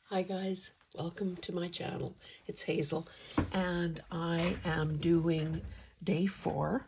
Hi guys, welcome to my channel. It's Hazel and I am doing day 4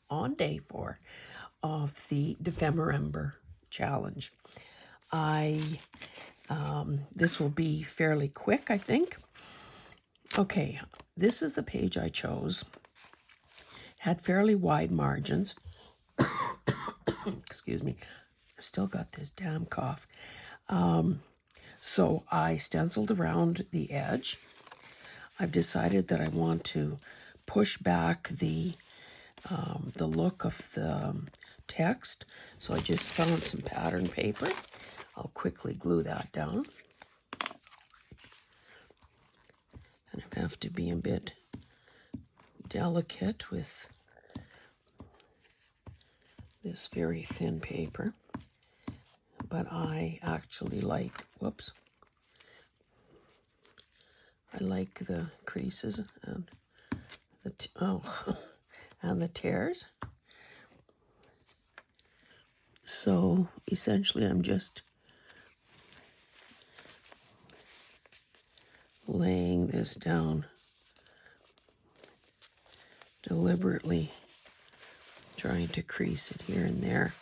of the Defemember challenge. This will be fairly quick, I think. Okay, this is the page I chose. Had fairly wide margins. Excuse me. I've still got this damn cough. So I stenciled around the edge. I've decided that I want to push back the look of the text. So I just found some pattern paper. I'll quickly glue that down. And I have to be a bit delicate with this very thin paper. But I actually like, whoops, I like the creases and the, and the tears. So essentially I'm just laying this down deliberately, trying to crease it here and there.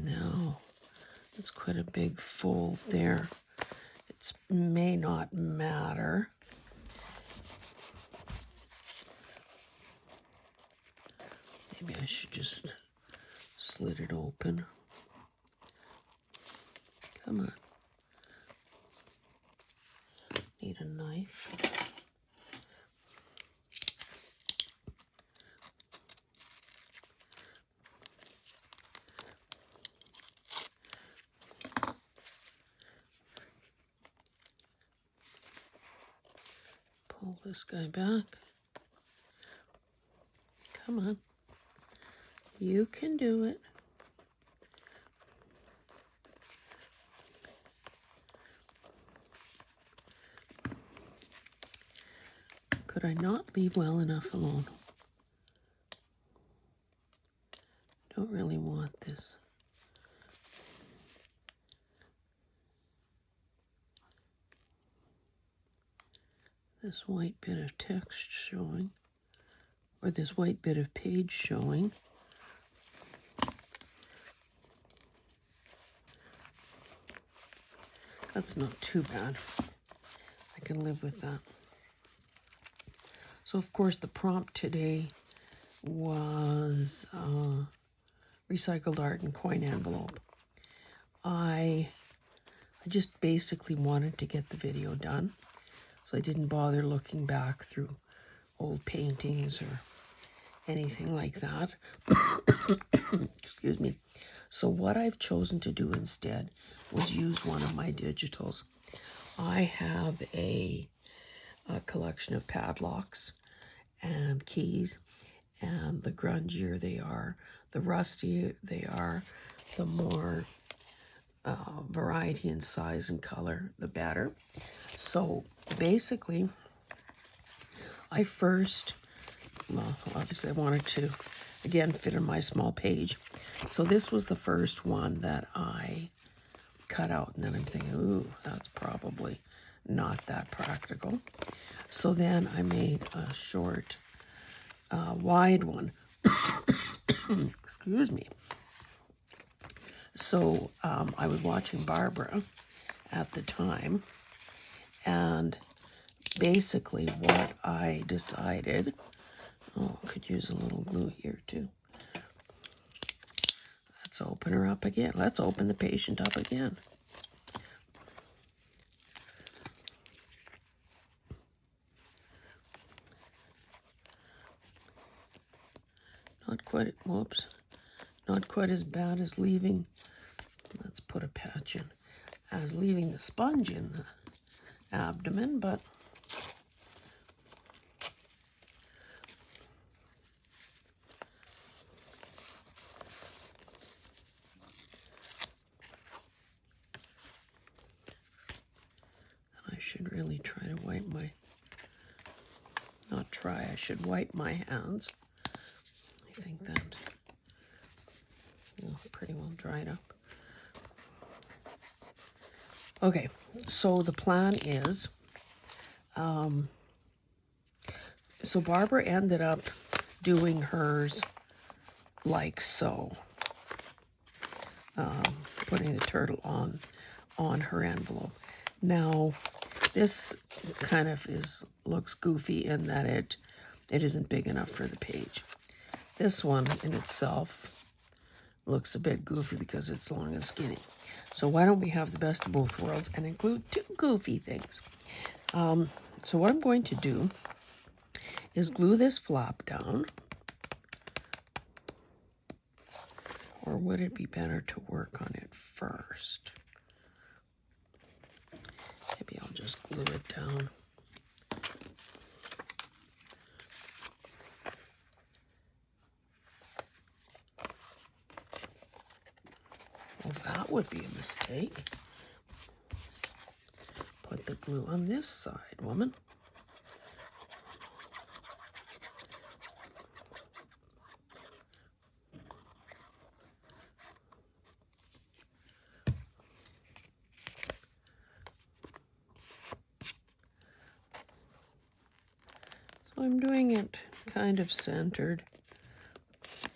Now, it's quite a big fold there. It may not matter. Maybe I should just slit it open. Come on. Need a knife. Pull this guy back. Come on. You can do it. Could I not leave well enough alone? Don't really want this. This white bit of text showing, or this white bit of page showing. That's not too bad. I can live with that. So, of course, the prompt today was recycled art and coin envelope. I just basically wanted to get the video done, so I didn't bother looking back through old paintings or anything like that. Excuse me. So what I've chosen to do instead was use one of my digitals. I have a collection of padlocks and keys, and the grungier they are, the rustier they are, the more variety in size and color, the better. So basically, I first, well, obviously I wanted to, again, fit in my small page. So this was the first one that I cut out, and then I'm thinking, ooh, that's probably not that practical. So then I made a short, wide one. Excuse me. So I was watching Barbara at the time, and basically what I decided, oh, I could use a little glue here too. Let's open her up again. Let's open the patient up again. Not quite, whoops, not quite as bad as leaving, let's put a patch in, as leaving the sponge in the abdomen, but I should really try to wipe my, not try, I should wipe my hands. I think that, pretty well dried up. Okay, so the plan is, so Barbara ended up doing hers like so, putting the turtle on her envelope. Now, this kind of looks goofy in that it isn't big enough for the page. This one in itself looks a bit goofy because it's long and skinny. So why don't we have the best of both worlds and include two goofy things? So what I'm going to do is glue this flap down. Or would it be better to work on it first? Maybe I'll just glue it down. Well, that would be a mistake. Put the glue on this side, woman. So I'm doing it kind of centered,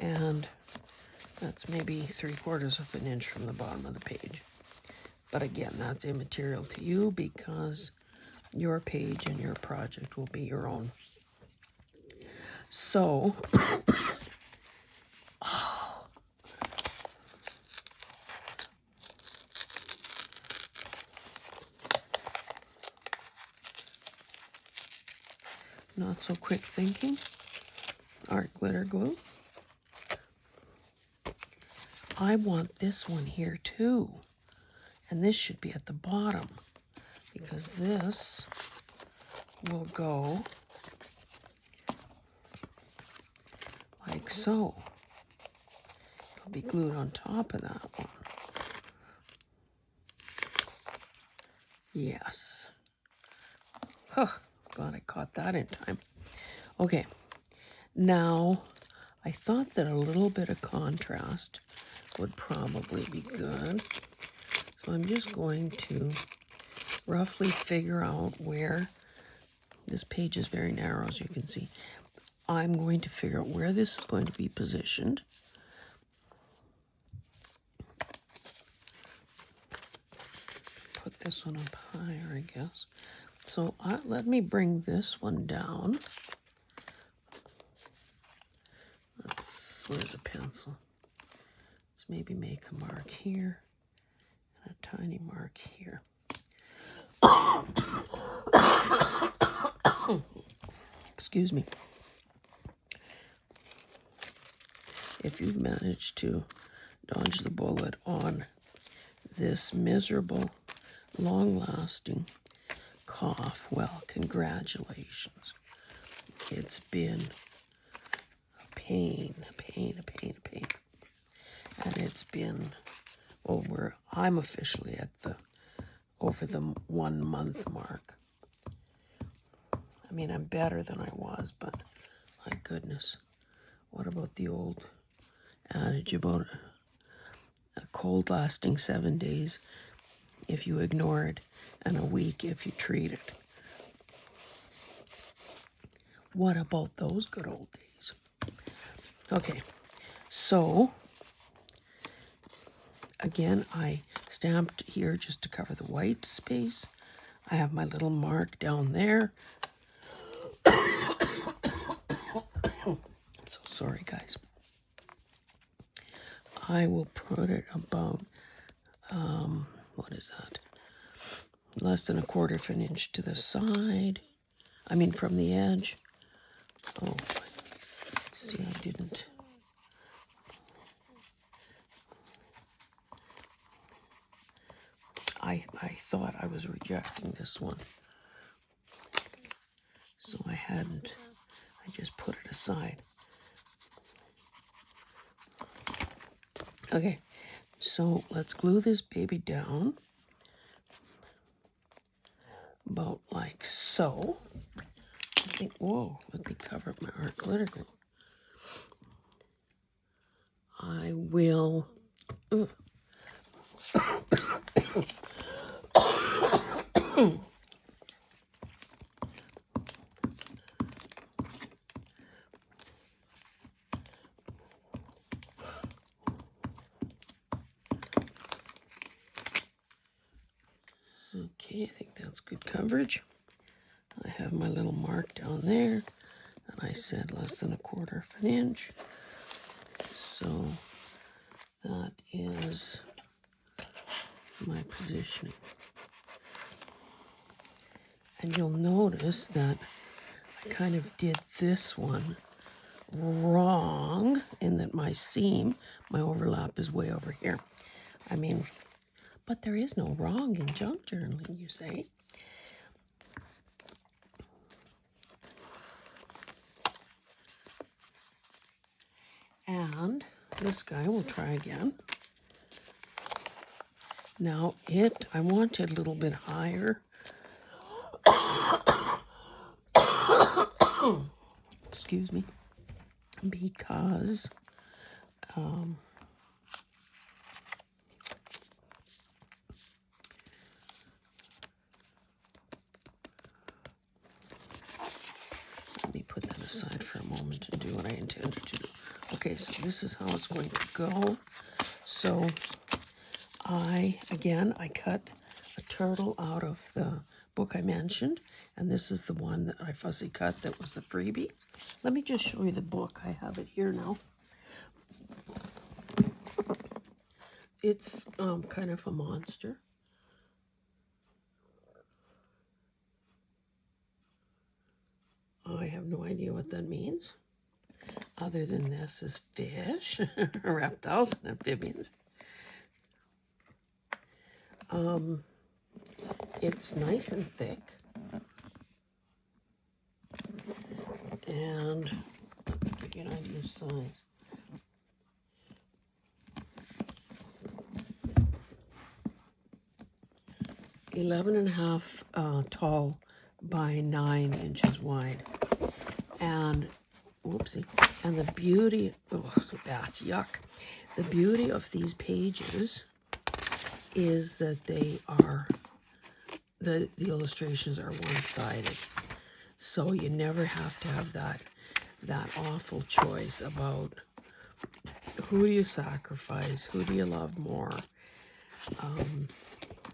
and that's maybe 3/4 of an inch from the bottom of the page. But again, that's immaterial to you because your page and your project will be your own. So, not so quick thinking. Art glitter glue. I want this one here too. And this should be at the bottom because this will go like so. It'll be glued on top of that one. Yes. Huh, glad I caught that in time. Okay, now I thought that a little bit of contrast would probably be good. So I'm just going to roughly figure out where, this page is very narrow as you can see. I'm going to figure out where this is going to be positioned. Put this one up higher, I guess. So let me bring this one down. Where's a pencil? Let's maybe make a mark here and a tiny mark here. Excuse me. If you've managed to dodge the bullet on this miserable, long-lasting cough, well, congratulations. It's been a pain. And it's been I'm officially at over the 1 month mark. I mean, I'm better than I was, but my goodness. What about the old adage about a cold lasting 7 days if you ignore it, and a week if you treat it? What about those good old days? Okay, so again, I stamped here just to cover the white space. I have my little mark down there. So sorry, guys. I will put it about, what is that? Less than 1/4 of an inch to the side. I mean, from the edge. Oh, see, I didn't. I thought I was rejecting this one. So I hadn't. I just put it aside. Okay, so let's glue this baby down. About like so. I think, whoa, let me cover up my art glitter glue. I will Ugh. Okay, I think that's good coverage. I have my little mark down there, and I said less than 1/4 of an inch. So that is my positioning. And you'll notice that I kind of did this one wrong in that my seam, my overlap is way over here. I mean, but there is no wrong in junk journaling, you say? And this guy will try again. Now I want it a little bit higher. Excuse me. Because let me put that aside for a moment and do what I intended to do. Okay, so this is how it's going to go. So I cut a turtle out of the book I mentioned, and this is the one that I fussy cut that was the freebie. Let me just show you the book. I have it here now. It's kind of a monster. I have no idea what that means, other than this is fish, reptiles, and amphibians. It's nice and thick, and I'll give you an idea of size. $11.5 tall by 9 inches wide, and whoopsie, and the beauty, oh, that's yuck. The beauty of these pages is that they are, the illustrations are one-sided. So you never have to have that awful choice about who do you sacrifice, who do you love more.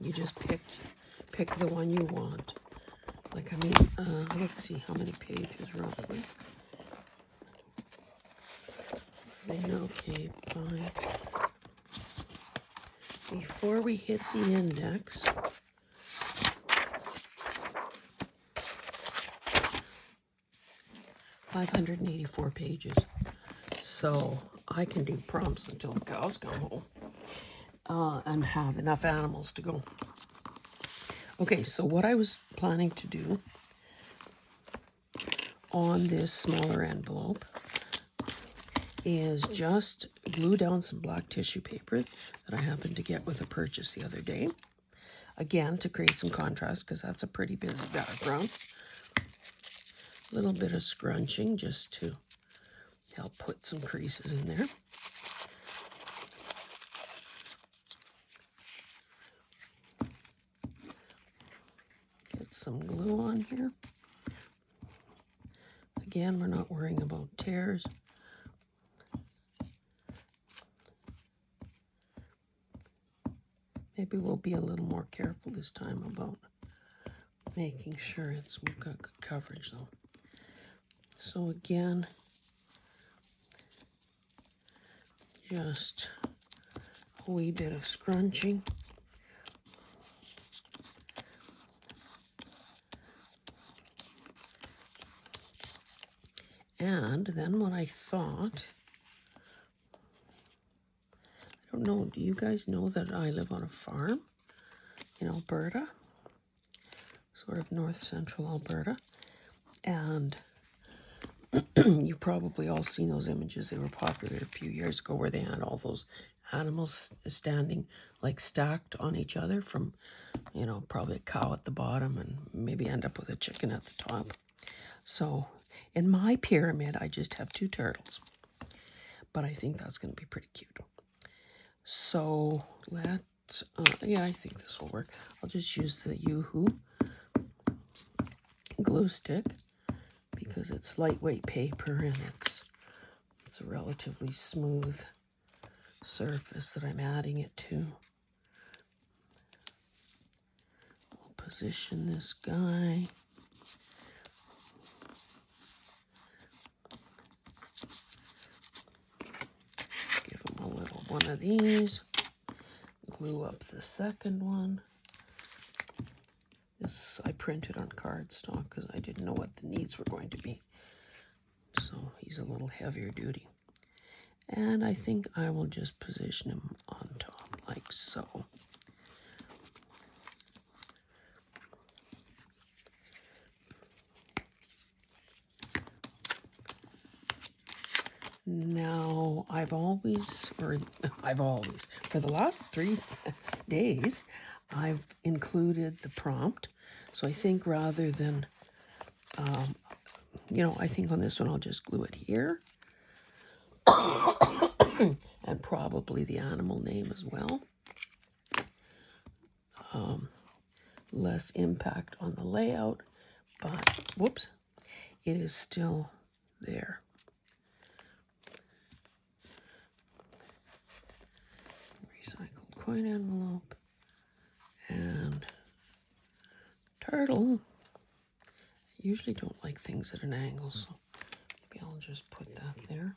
You just pick the one you want. Like, I mean, let's see how many pages roughly. Okay, fine. Before we hit the index, $584 pages. So I can do prompts until the cows come home and have enough animals to go. Okay, so what I was planning to do on this smaller envelope is just glue down some black tissue paper that I happened to get with a purchase the other day. Again, to create some contrast, because that's a pretty busy background. A little bit of scrunching just to help put some creases in there. Get some glue on here. Again, we're not worrying about tears. Maybe we'll be a little more careful this time about making sure we've got good coverage though. So again, just a wee bit of scrunching. And then what I thought, I don't know, do you guys know that I live on a farm in Alberta? Sort of north central Alberta. And you've probably all seen those images. They were popular a few years ago where they had all those animals standing like stacked on each other from, you know, probably a cow at the bottom and maybe end up with a chicken at the top. So in my pyramid, I just have 2 turtles. But I think that's going to be pretty cute. So let's, yeah, I think this will work. I'll just use the Yoo-Hoo glue stick because it's lightweight paper and it's a relatively smooth surface that I'm adding it to. We'll position this guy. Give him a little one of these. Glue up the second one. This I printed on cardstock because I didn't know what the needs were going to be. So he's a little heavier duty. And I think I will just position him on top like so. Now, for the last 3 days, I've included the prompt. So I think rather than, I think on this one I'll just glue it here. And probably the animal name as well. Less impact on the layout, but, whoops, it is still there. Recycled coin envelope and turtle. I usually don't like things at an angle, so maybe I'll just put that there.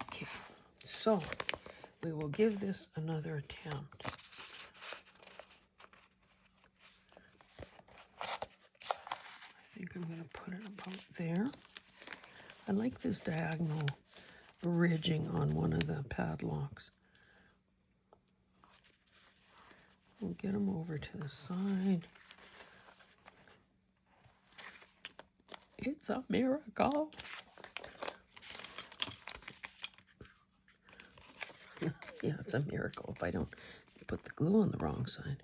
Okay, so we will give this another attempt. I think I'm going to put it about there. I like this diagonal ridging on one of the padlocks. We'll get them over to the side. It's a miracle. Yeah, it's a miracle if I don't put the glue on the wrong side.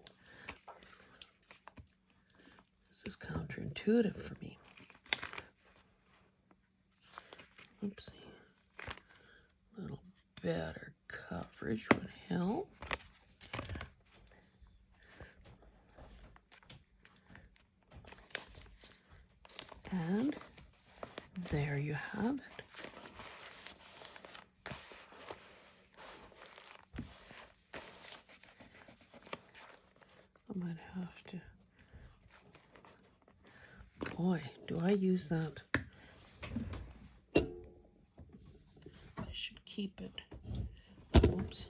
This is counterintuitive for me. Oopsie. A little better coverage would help. And there you have it. I might have to. Boy, do I use that. I should keep it. Oops.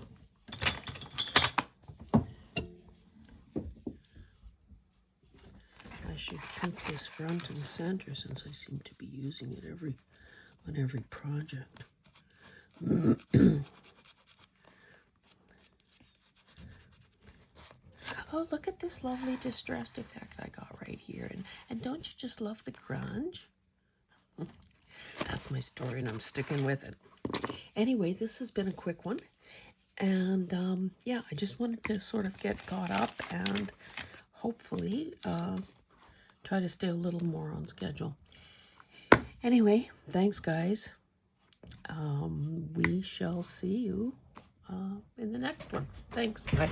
I should keep this front and center since I seem to be using it on every project. Oh, look at this lovely distressed effect I got right here. And don't you just love the grunge? That's my story and I'm sticking with it. Anyway, this has been a quick one. And yeah, I just wanted to sort of get caught up and hopefully try to stay a little more on schedule. Anyway, thanks guys. We shall see you in the next one. Thanks. Bye.